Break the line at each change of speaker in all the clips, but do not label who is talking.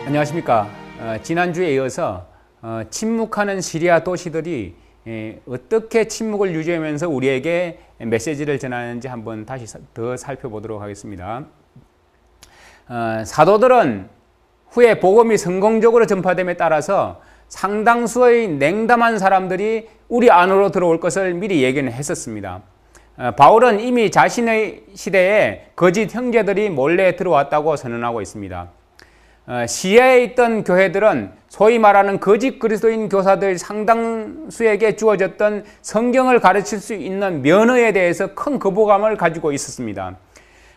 안녕하십니까. 지난주에 이어서 침묵하는 시리아 도시들이 어떻게 침묵을 유지하면서 우리에게 메시지를 전하는지 한번 다시 더 살펴보도록 하겠습니다. 사도들은 후에 복음이 성공적으로 전파됨에 따라서 상당수의 냉담한 사람들이 우리 안으로 들어올 것을 미리 예견을 했었습니다. 바울은 이미 자신의 시대에 거짓 형제들이 몰래 들어왔다고 선언하고 있습니다. 시리아에 있던 교회들은 소위 말하는 거짓 그리스도인 교사들 상당수에게 주어졌던 성경을 가르칠 수 있는 면허에 대해서 큰 거부감을 가지고 있었습니다.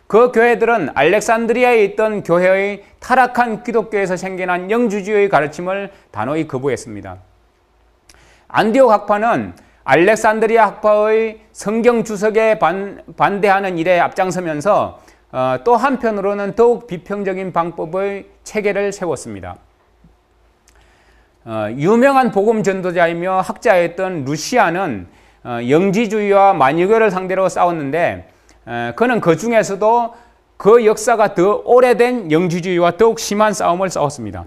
그 교회들은 알렉산드리아에 있던 교회의 타락한 기독교에서 생겨난 영주주의의 가르침을 단호히 거부했습니다. 안디옥 학파는 알렉산드리아 학파의 성경 주석에 반대하는 일에 앞장서면서 또 한편으로는 더욱 비평적인 방법의 체계를 세웠습니다. 유명한 복음 전도자이며 학자였던 루시아는 영지주의와 만유교를 상대로 싸웠는데 그는 그 중에서도 그 역사가 더 오래된 영지주의와 더욱 심한 싸움을 싸웠습니다.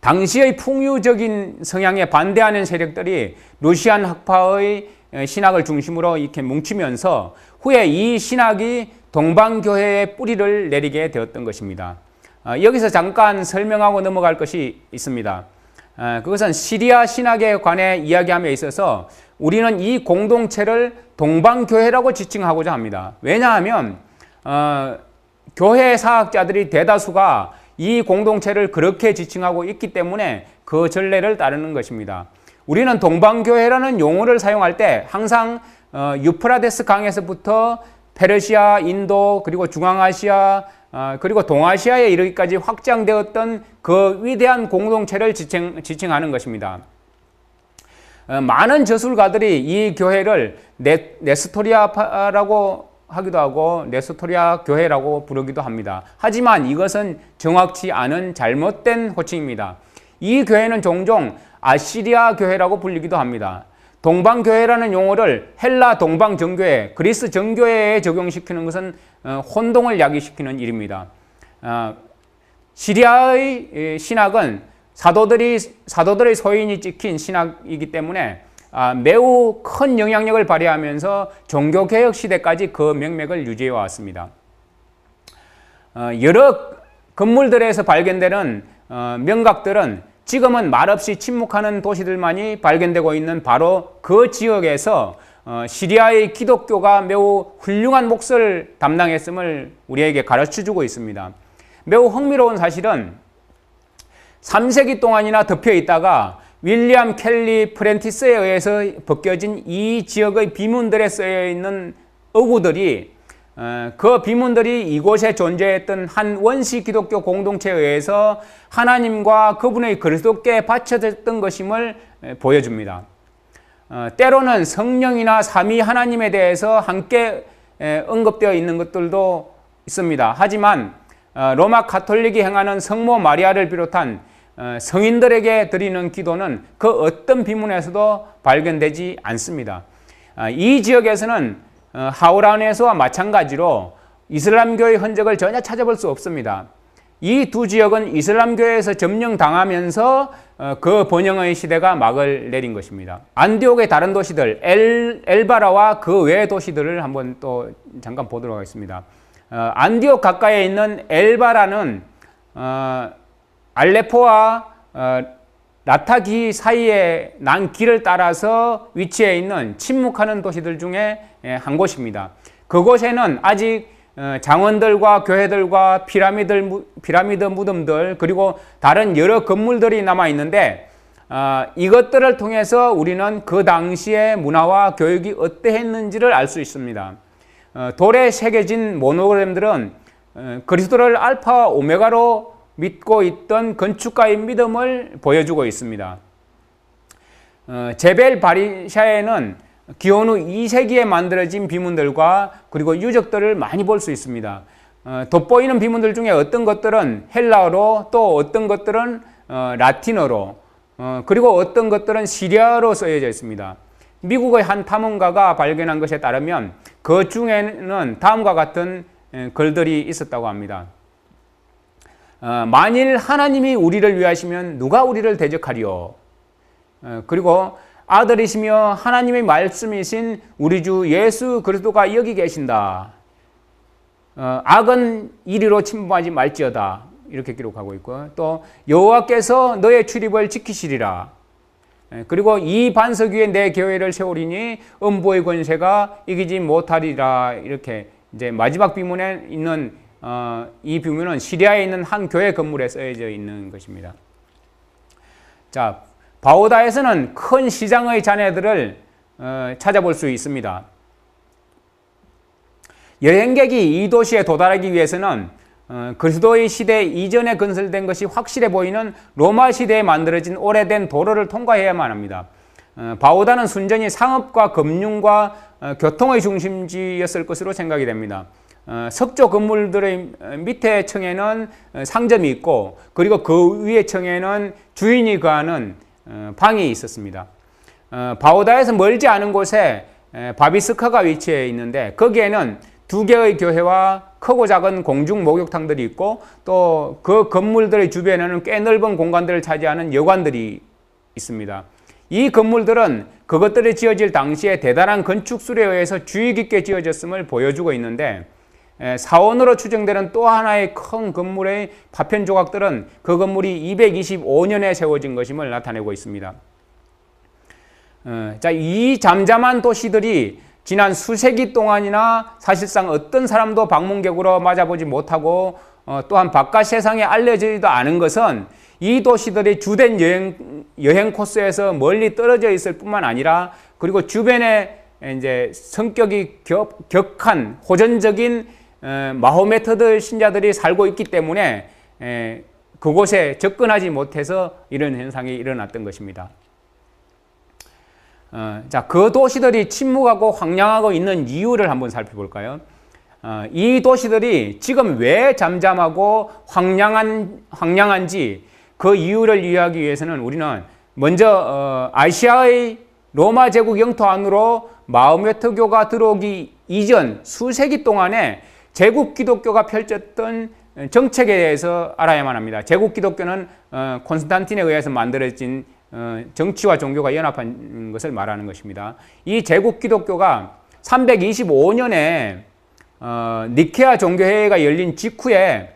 당시의 풍유적인 성향에 반대하는 세력들이 루시안 학파의 신학을 중심으로 이렇게 뭉치면서 후에 이 신학이 동방교회의 뿌리를 내리게 되었던 것입니다. 여기서 잠깐 설명하고 넘어갈 것이 있습니다. 그것은 시리아 신학에 관해 이야기함에 있어서 우리는 이 공동체를 동방교회라고 지칭하고자 합니다. 왜냐하면 교회 사학자들이 대다수가 이 공동체를 그렇게 지칭하고 있기 때문에 그 전례를 따르는 것입니다. 우리는 동방교회라는 용어를 사용할 때 항상 유프라데스 강에서부터 페르시아, 인도, 그리고 중앙아시아, 그리고 동아시아에 이르기까지 확장되었던 그 위대한 공동체를 지칭하는 것입니다. 많은 저술가들이 이 교회를 네스토리아라고 하기도 하고 네스토리아 교회라고 부르기도 합니다. 하지만 이것은 정확치 않은 잘못된 호칭입니다. 이 교회는 종종 아시리아 교회라고 불리기도 합니다. 동방교회라는 용어를 헬라 동방정교회, 그리스 정교회에 적용시키는 것은 혼동을 야기시키는 일입니다. 시리아의 신학은 사도들의 소인이 찍힌 신학이기 때문에 매우 큰 영향력을 발휘하면서 종교개혁 시대까지 그 명맥을 유지해 왔습니다. 여러 건물들에서 발견되는 명각들은 지금은 말없이 침묵하는 도시들만이 발견되고 있는 바로 그 지역에서 시리아의 기독교가 매우 훌륭한 몫을 담당했음을 우리에게 가르쳐주고 있습니다. 매우 흥미로운 사실은 3세기 동안이나 덮여 있다가 윌리엄 켈리 프렌티스에 의해서 벗겨진 이 지역의 비문들에 쓰여 있는 어구들이 그 비문들이 이곳에 존재했던 한 원시 기독교 공동체에 의해서 하나님과 그분의 그리스도께 바쳐졌던 것임을 보여줍니다. 때로는 성령이나 삼위 하나님에 대해서 함께 언급되어 있는 것들도 있습니다. 하지만 로마 가톨릭이 행하는 성모 마리아를 비롯한 성인들에게 드리는 기도는 그 어떤 비문에서도 발견되지 않습니다. 이 지역에서는 하우란에서와 마찬가지로 이슬람교의 흔적을 전혀 찾아볼 수 없습니다. 이 두 지역은 이슬람교에서 점령당하면서 그 번영의 시대가 막을 내린 것입니다. 안디옥의 다른 도시들, 엘바라와 그 외의 도시들을 한번 또 잠깐 보도록 하겠습니다. 안디옥 가까이에 있는 엘바라는 알레포와 라타기 사이에 난 길을 따라서 위치해 있는 침묵하는 도시들 중에 한 곳입니다. 그곳에는 아직 장원들과 교회들과 피라미드 무덤들 그리고 다른 여러 건물들이 남아 있는데 이것들을 통해서 우리는 그 당시의 문화와 교육이 어떠했는지를 알 수 있습니다. 돌에 새겨진 모노그램들은 그리스도를 알파와 오메가로 믿고 있던 건축가의 믿음을 보여주고 있습니다. 제벨 바리샤에는 기원 후 2세기에 만들어진 비문들과 그리고 유적들을 많이 볼 수 있습니다. 돋보이는 비문들 중에 어떤 것들은 헬라어로 또 어떤 것들은 라틴어로 그리고 어떤 것들은 시리아어로 쓰여져 있습니다. 미국의 한 탐험가가 발견한 것에 따르면 그 중에는 다음과 같은 글들이 있었다고 합니다. 만일 하나님이 우리를 위하시면 누가 우리를 대적하리요? 그리고 아들이시며 하나님의 말씀이신 우리 주 예수 그리스도가 여기 계신다. 악은 이리로 침범하지 말지어다. 이렇게 기록하고 있고, 또 여호와께서 너의 출입을 지키시리라. 그리고 이 반석 위에 내 교회를 세우리니 음부의 권세가 이기지 못하리라. 이렇게 이제 마지막 비문에 있는 이 비문은 시리아에 있는 한 교회 건물에 쓰여져 있는 것입니다. 자, 바오다에서는 큰 시장의 자네들을 찾아볼 수 있습니다. 여행객이 이 도시에 도달하기 위해서는 그리스도의 시대 이전에 건설된 것이 확실해 보이는 로마 시대에 만들어진 오래된 도로를 통과해야만 합니다. 바오다는 순전히 상업과 금융과 교통의 중심지였을 것으로 생각이 됩니다. 석조 건물들의 밑에 층에는 상점이 있고, 그리고 그 위에 층에는 주인이 거하는 방이 있었습니다. 바오다에서 멀지 않은 곳에 바비스카가 위치해 있는데, 거기에는 2개의 교회와 크고 작은 공중 목욕탕들이 있고, 또 그 건물들의 주변에는 꽤 넓은 공간들을 차지하는 여관들이 있습니다. 이 건물들은 그것들이 지어질 당시에 대단한 건축술에 의해서 주의 깊게 지어졌음을 보여주고 있는데, 사원으로 추정되는 또 하나의 큰 건물의 파편 조각들은 그 건물이 225년에 세워진 것임을 나타내고 있습니다. 자, 이 잠잠한 도시들이 지난 수세기 동안이나 사실상 어떤 사람도 방문객으로 맞아보지 못하고 또한 바깥 세상에 알려지지도 않은 것은 이 도시들이 주된 여행 코스에서 멀리 떨어져 있을 뿐만 아니라, 그리고 주변에 이제 성격이 격한 호전적인 마호메트드 신자들이 살고 있기 때문에 그곳에 접근하지 못해서 이런 현상이 일어났던 것입니다. 자, 그 도시들이 침묵하고 황량하고 있는 이유를 한번 살펴볼까요? 이 도시들이 지금 왜 잠잠하고 황량한지 그 이유를 이해하기 위해서는 우리는 먼저 아시아의 로마 제국 영토 안으로 마호메트교가 들어오기 이전 수세기 동안에 제국 기독교가 펼쳤던 정책에 대해서 알아야만 합니다. 제국 기독교는 콘스탄틴에 의해서 만들어진 정치와 종교가 연합한 것을 말하는 것입니다. 이 제국 기독교가 325년에 니케아 종교회의가 열린 직후에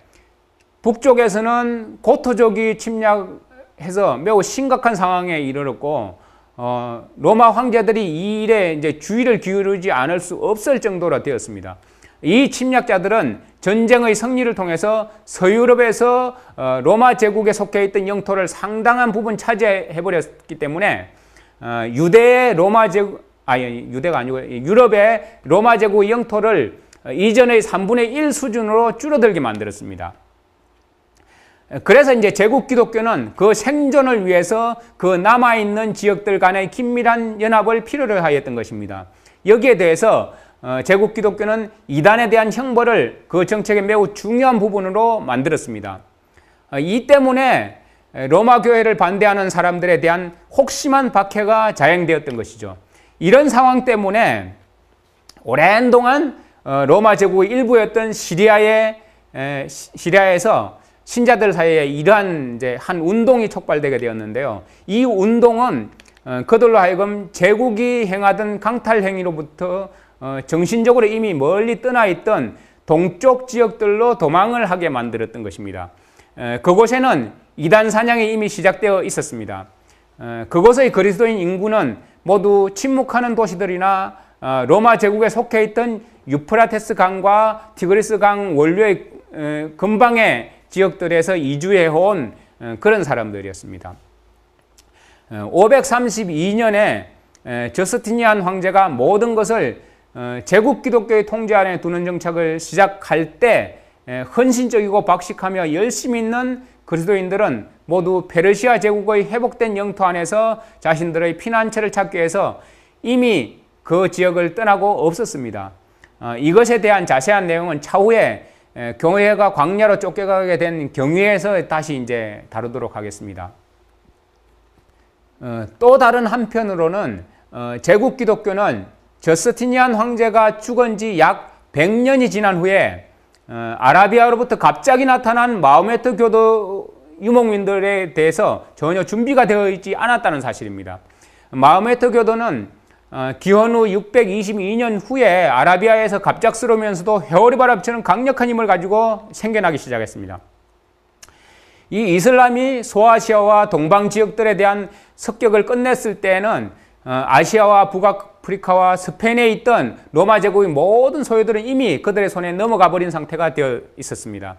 북쪽에서는 고토족이 침략해서 매우 심각한 상황에 이르렀고, 로마 황제들이 이 일에 이제 주의를 기울이지 않을 수 없을 정도로 되었습니다. 이 침략자들은 전쟁의 승리를 통해서 서유럽에서 로마 제국에 속해 있던 영토를 상당한 부분 차지해버렸기 때문에 유대의 로마 제국, 유대가 아니고 유럽의 로마 제국의 영토를 이전의 3분의 1 수준으로 줄어들게 만들었습니다. 그래서 이제 제국 기독교는 그 생존을 위해서 그 남아있는 지역들 간의 긴밀한 연합을 필요로 하였던 것입니다. 여기에 대해서 제국 기독교는 이단에 대한 형벌을 그 정책의 매우 중요한 부분으로 만들었습니다. 이 때문에 로마 교회를 반대하는 사람들에 대한 혹심한 박해가 자행되었던 것이죠. 이런 상황 때문에 오랜 동안 로마 제국의 일부였던 시리아에서 신자들 사이에 이러한 이제 한 운동이 촉발되게 되었는데요. 이 운동은 그들로 하여금 제국이 행하던 강탈 행위로부터 정신적으로 이미 멀리 떠나 있던 동쪽 지역들로 도망을 하게 만들었던 것입니다. 그곳에는 이단 사냥이 이미 시작되어 있었습니다. 그곳의 그리스도인 인구는 모두 침묵하는 도시들이나 로마 제국에 속해 있던 유프라테스 강과 티그리스 강 원류의 근방의 지역들에서 이주해온 그런 사람들이었습니다. 532년에 저스티니안 황제가 모든 것을 제국 기독교의 통제 안에 두는 정책을 시작할 때 헌신적이고 박식하며 열심히 있는 그리스도인들은 모두 페르시아 제국의 회복된 영토 안에서 자신들의 피난처를 찾기 위해서 이미 그 지역을 떠나고 없었습니다. 이것에 대한 자세한 내용은 차후에 교회가 광야로 쫓겨가게 된 경위에서 다시 이제 다루도록 하겠습니다. 또 다른 한편으로는 제국 기독교는 저스티니안 황제가 죽은 지 약 100년이 지난 후에 아라비아로부터 갑자기 나타난 마호메트 교도 유목민들에 대해서 전혀 준비가 되어 있지 않았다는 사실입니다. 마호메트 교도는 기원 후 622년 후에 아라비아에서 갑작스러우면서도 회오리바람처럼 강력한 힘을 가지고 생겨나기 시작했습니다. 이 이슬람이 소아시아와 동방 지역들에 대한 습격을 끝냈을 때에는 아시아와 북아프리카와 스페인에 있던 로마 제국의 모든 소유들은 이미 그들의 손에 넘어가 버린 상태가 되어 있었습니다.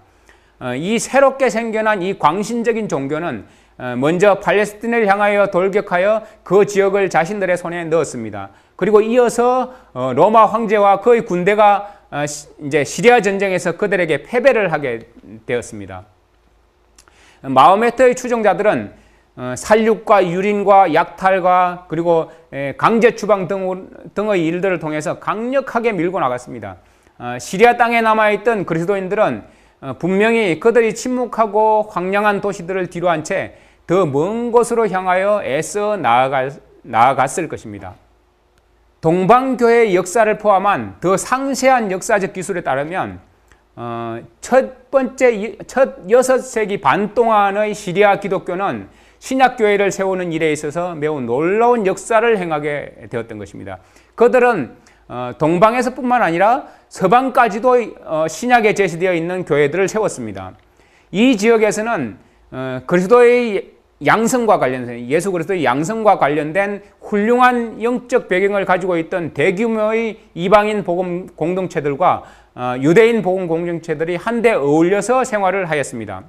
이 새롭게 생겨난 이 광신적인 종교는 먼저 팔레스틴을 향하여 돌격하여 그 지역을 자신들의 손에 넣었습니다. 그리고 이어서 로마 황제와 그의 군대가 이제 시리아 전쟁에서 그들에게 패배를 하게 되었습니다. 마호메트의 추종자들은 살육과 유린과 약탈과 그리고 강제 추방 등의 일들을 통해서 강력하게 밀고 나갔습니다. 시리아 땅에 남아있던 그리스도인들은 분명히 그들이 침묵하고 황량한 도시들을 뒤로한 채 더 먼 곳으로 향하여 애써 나아갔을 것입니다. 동방교회의 역사를 포함한 더 상세한 역사적 기술에 따르면 첫 6세기 반 동안의 시리아 기독교는 신약교회를 세우는 일에 있어서 매우 놀라운 역사를 행하게 되었던 것입니다. 그들은 동방에서뿐만 아니라 서방까지도 신약에 제시되어 있는 교회들을 세웠습니다. 이 지역에서는 그리스도의 양성과 관련된, 예수 그리스도의 양성과 관련된 훌륭한 영적 배경을 가지고 있던 대규모의 이방인 복음 공동체들과 유대인 복음 공동체들이 한데 어울려서 생활을 하였습니다.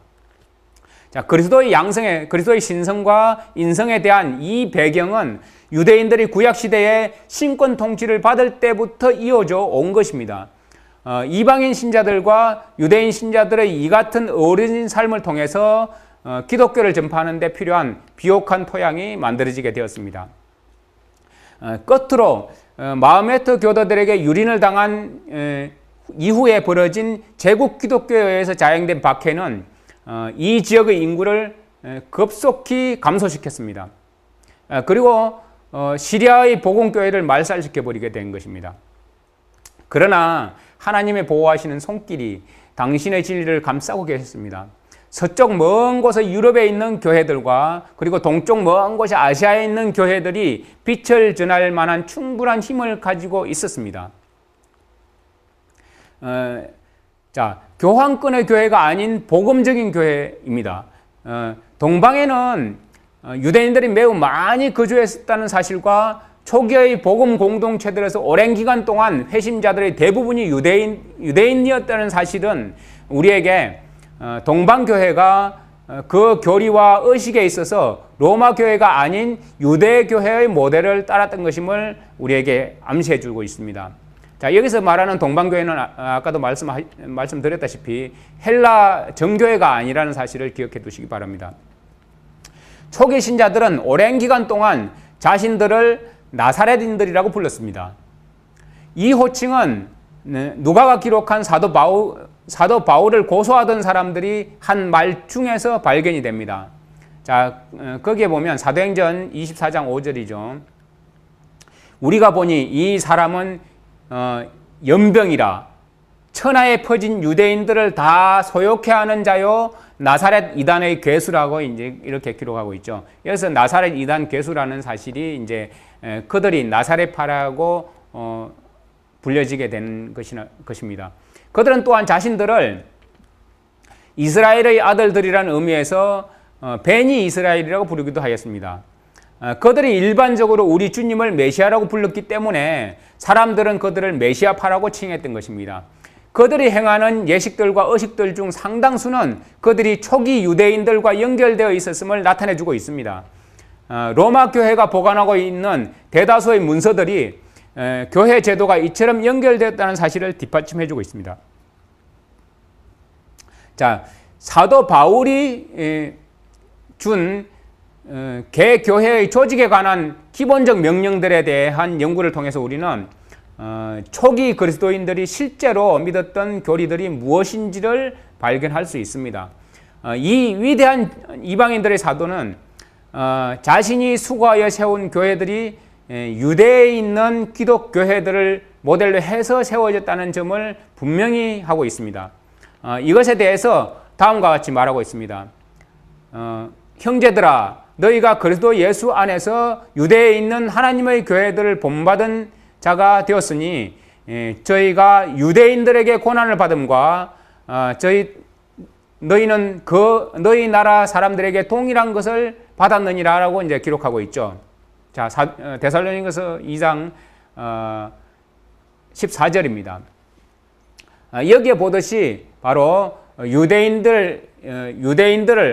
자, 그리스도의 신성과 인성에 대한 이 배경은 유대인들이 구약시대에 신권 통치를 받을 때부터 이어져 온 것입니다. 이방인 신자들과 유대인 신자들의 이 같은 어우러진 삶을 통해서 기독교를 전파하는 데 필요한 비옥한 토양이 만들어지게 되었습니다. 끝으로 마호메트 교도들에게 유린을 당한 이후에 벌어진 제국 기독교에 의해서 자행된 박해는 이 지역의 인구를 급속히 감소시켰습니다. 그리고 시리아의 복음교회를 말살시켜버리게 된 것입니다. 그러나 하나님의 보호하시는 손길이 당신의 진리를 감싸고 계셨습니다. 서쪽 먼 곳의 유럽에 있는 교회들과 그리고 동쪽 먼 곳의 아시아에 있는 교회들이 빛을 전할 만한 충분한 힘을 가지고 있었습니다. 자, 교황권의 교회가 아닌 복음적인 교회입니다. 동방에는 유대인들이 매우 많이 거주했다는 사실과 초기의 복음 공동체들에서 오랜 기간 동안 회심자들의 대부분이 유대인이었다는 사실은 우리에게 동방교회가 그 교리와 의식에 있어서 로마 교회가 아닌 유대 교회의 모델을 따랐던 것임을 우리에게 암시해 주고 있습니다. 자, 여기서 말하는 동방교회는 아까도 말씀드렸다시피 헬라 정교회가 아니라는 사실을 기억해 두시기 바랍니다. 초기 신자들은 오랜 기간 동안 자신들을 나사렛인들이라고 불렀습니다. 이 호칭은 누가가 기록한 사도 바울을 고소하던 사람들이 한 말 중에서 발견이 됩니다. 자, 거기에 보면 사도행전 24장 5절이죠. 우리가 보니 이 사람은 연병이라 천하에 퍼진 유대인들을 다 소욕해 하는 자요 나사렛 이단의 괴수라고 이제 이렇게 기록하고 있죠. 여기서 나사렛 이단 괴수라는 사실이 이제 그들이 나사렛파라고 불려지게 된 것입니다. 그들은 또한 자신들을 이스라엘의 아들들이라는 의미에서 베니 이스라엘이라고 부르기도 하였습니다. 그들이 일반적으로 우리 주님을 메시아라고 불렀기 때문에 사람들은 그들을 메시아파라고 칭했던 것입니다. 그들이 행하는 예식들과 의식들 중 상당수는 그들이 초기 유대인들과 연결되어 있었음을 나타내주고 있습니다. 로마 교회가 보관하고 있는 대다수의 문서들이 교회 제도가 이처럼 연결되었다는 사실을 뒷받침해주고 있습니다. 자, 사도 바울이 준 개교회의 조직에 관한 기본적 명령들에 대한 연구를 통해서 우리는 초기 그리스도인들이 실제로 믿었던 교리들이 무엇인지를 발견할 수 있습니다. 이 위대한 이방인들의 사도는 자신이 수고하여 세운 교회들이 유대에 있는 기독교회들을 모델로 해서 세워졌다는 점을 분명히 하고 있습니다. 이것에 대해서 다음과 같이 말하고 있습니다. 형제들아, 너희가 그리스도 예수 안에서 유대에 있는 하나님의 교회들을 본받은 자가 되었으니 저희가 유대인들에게 고난을 받음과 너희는 너희 나라 사람들에게 동일한 것을 받았느니라라고 이제 기록하고 있죠. 자, 데살로니가서 2장 14절입니다. 여기에 보듯이 바로 유대인들을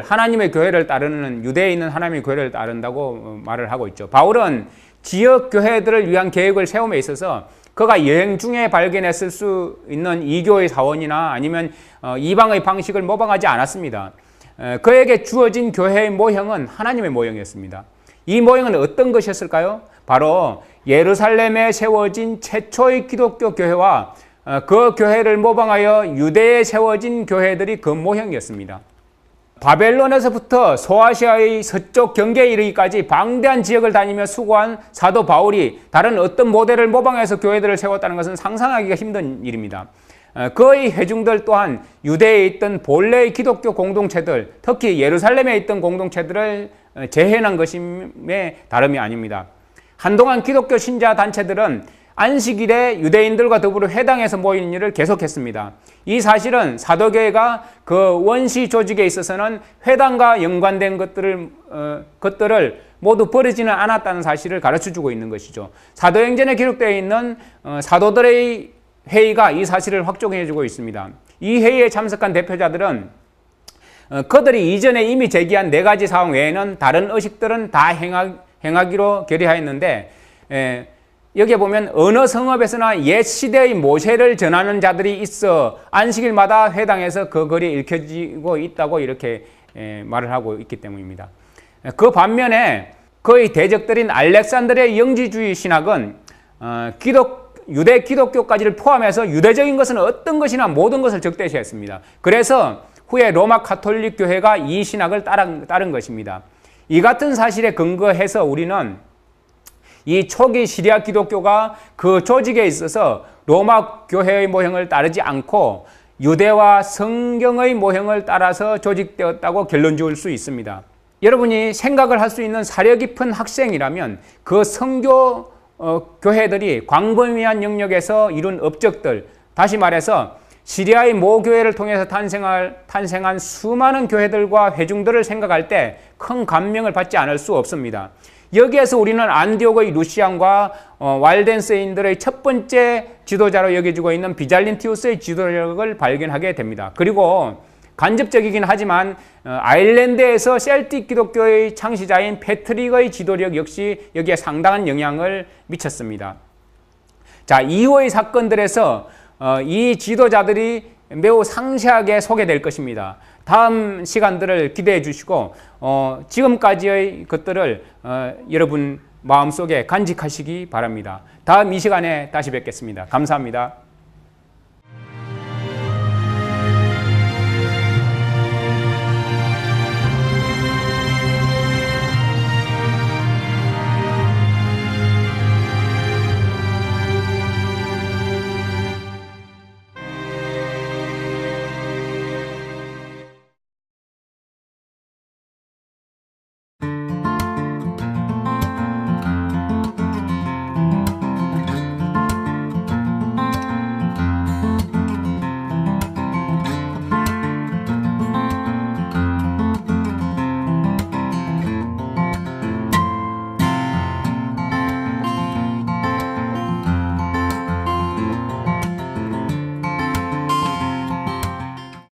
하나님의 교회를 따르는 유대에 있는 하나님의 교회를 따른다고 말을 하고 있죠. 바울은 지역 교회들을 위한 계획을 세움에 있어서 그가 여행 중에 발견했을 수 있는 이교의 사원이나 아니면 이방의 방식을 모방하지 않았습니다. 그에게 주어진 교회의 모형은 하나님의 모형이었습니다. 이 모형은 어떤 것이었을까요? 바로 예루살렘에 세워진 최초의 기독교 교회와 그 교회를 모방하여 유대에 세워진 교회들이 그 모형이었습니다. 바벨론에서부터 소아시아의 서쪽 경계에 이르기까지 방대한 지역을 다니며 수고한 사도 바울이 다른 어떤 모델을 모방해서 교회들을 세웠다는 것은 상상하기가 힘든 일입니다. 그의 회중들 또한 유대에 있던 본래의 기독교 공동체들, 특히 예루살렘에 있던 공동체들을 재현한 것임에 다름이 아닙니다. 한동안 기독교 신자 단체들은 안식일에 유대인들과 더불어 회당에서 모이는 일을 계속했습니다. 이 사실은 사도교회가 그 원시 조직에 있어서는 회당과 연관된 것들을 모두 버리지는 않았다는 사실을 가르쳐주고 있는 것이죠. 사도행전에 기록되어 있는 사도들의 회의가 이 사실을 확정해주고 있습니다. 이 회의에 참석한 대표자들은 그들이 이전에 이미 제기한 4가지 사항 외에는 다른 의식들은 다 행하기로 결의하였는데 여기에 보면 어느 성읍에서나 옛 시대의 모세를 전하는 자들이 있어 안식일마다 회당에서 그 글이 읽혀지고 있다고 이렇게 말을 하고 있기 때문입니다. 그 반면에 그의 대적들인 알렉산드리아 영지주의 신학은 유대 기독교까지를 포함해서 유대적인 것은 어떤 것이나 모든 것을 적대시했습니다. 그래서 후에 로마 가톨릭 교회가 이 신학을 따른 것입니다. 이 같은 사실에 근거해서 우리는 이 초기 시리아 기독교가 그 조직에 있어서 로마 교회의 모형을 따르지 않고 유대와 성경의 모형을 따라서 조직되었다고 결론 지을 수 있습니다. 여러분이 생각을 할 수 있는 사려 깊은 학생이라면 그 선교 교회들이 광범위한 영역에서 이룬 업적들, 다시 말해서 시리아의 모교회를 통해서 탄생한 수많은 교회들과 회중들을 생각할 때 큰 감명을 받지 않을 수 없습니다. 여기에서 우리는 안디옥의 루시안과 왈덴스인들의 첫 번째 지도자로 여겨지고 있는 비잘린티우스의 지도력을 발견하게 됩니다. 그리고 간접적이긴 하지만 아일랜드에서 셀틱 기독교의 창시자인 패트릭의 지도력 역시 여기에 상당한 영향을 미쳤습니다. 자, 이후의 사건들에서 이 지도자들이 매우 상세하게 소개될 것입니다. 다음 시간들을 기대해 주시고 지금까지의 것들을 여러분 마음속에 간직하시기 바랍니다. 다음 이 시간에 다시 뵙겠습니다. 감사합니다.